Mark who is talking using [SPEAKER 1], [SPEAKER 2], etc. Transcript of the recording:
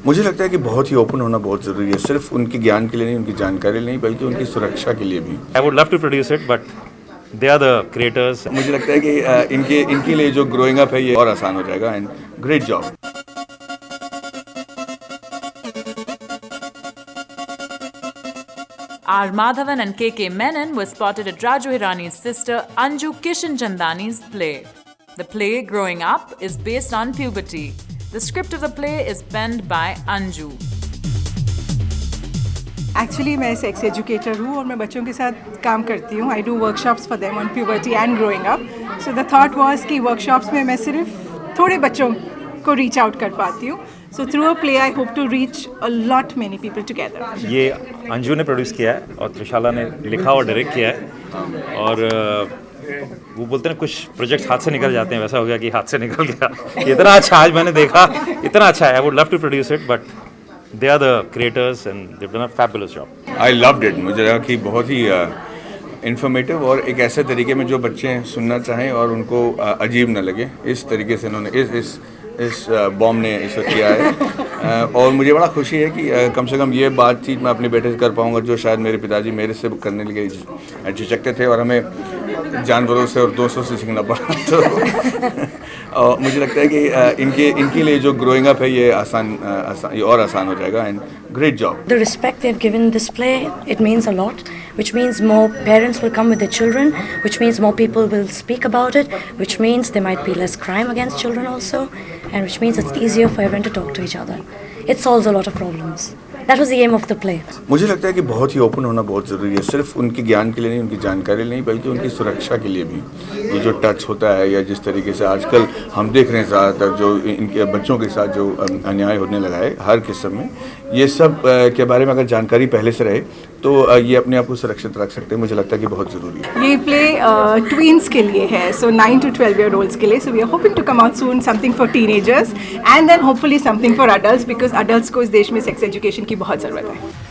[SPEAKER 1] मुझे लगता है कि बहुत ही ओपन होना बहुत ज़रूरी है, सिर्फ उनके ज्ञान के लिए नहीं, उनकी जानकारी नहीं, बल्कि उनकी सुरक्षा के लिए भी।
[SPEAKER 2] I would love to produce it, but they are the creators.
[SPEAKER 1] मुझे लगता है कि इनके लिए जो ग्रोइंग अप है ये और आसान हो जाएगा। And great job.
[SPEAKER 3] R. Madhavan and K.K. Menon were spotted at Raju Hirani's sister Anju Kishan Chandani's play. The play, Growing Up, is based on puberty. The script of the play is penned by Anju.
[SPEAKER 4] Actually मैं sex educator हूँ और मैं बच्चों के साथ काम करती हूँ। I do workshops for them on puberty and growing up. So the thought was कि वर्कशॉप्स में मैं सिर्फ थोड़े बच्चों को रीच आउट कर पाती हूँ। So through a play I hope to reach a lot many people together.
[SPEAKER 2] ये अंजू ने प्रोड्यूस किया है और त्रिशाला ने लिखा और डायरेक्ट किया है। और वो बोलते हैं कुछ प्रोजेक्ट हाथ से निकल जाते हैं, वैसा हो गया कि हाथ से निकल गया। इतना अच्छा आज मैंने देखा, इतना अच्छा है। I would love to produce it, but they are the creators and they've done a fabulous job.
[SPEAKER 1] I loved it। मुझे लगा कि बहुत ही इन्फॉर्मेटिव और एक ऐसे तरीके में जो बच्चे सुनना चाहें और उनको अजीब न लगे, इस तरीके से इन्होंने इस बॉम्ब ने इसे किया है। और मुझे बड़ा खुशी है कि कम से कम ये बातचीत मैं अपने बेटे से कर पाऊँगा जो शायद मेरे पिताजी मेरे से करने लगे झिझकते थे और हमें जानवरों से और दोस्तों से सीखना पड़ा। तो और मुझे लगता है कि इनके लिए जो ग्रोइंग अप है ये और आसान हो जाएगा। And great job.
[SPEAKER 5] The respect they've given this play, it means a lot, which means more parents will come with their children, which means more people will speak about it, which means there might be less crime against children also, and which means it's easier for everyone to talk to each other. It solves a lot of problems. That was the aim of the play.
[SPEAKER 1] मुझे लगता है कि बहुत ही open होना बहुत ज़रूरी है, सिर्फ उनके ज्ञान के लिए नहीं, उनकी जानकारी नहीं, बल्कि उनकी सुरक्षा के लिए भी। ये जो टच होता है या जिस तरीके से आजकल हम देख रहे हैं ज़्यादातर जो इनके बच्चों के साथ जो अन्याय होने लगा है हर किस्म में, ये सब के बारे में अगर जानकारी पहले से रहे तो ये अपने आप को सुरक्षित रख सकते हैं। मुझे लगता है कि बहुत ज़रूरी है।
[SPEAKER 4] ये प्ले ट्वींस के लिए है, सो 9 to 12 year olds के लिए। So we are hoping to come out soon something for teenagers and then hopefully something for adults, because adults को इस देश में सेक्स एजुकेशन की बहुत ज़रूरत है।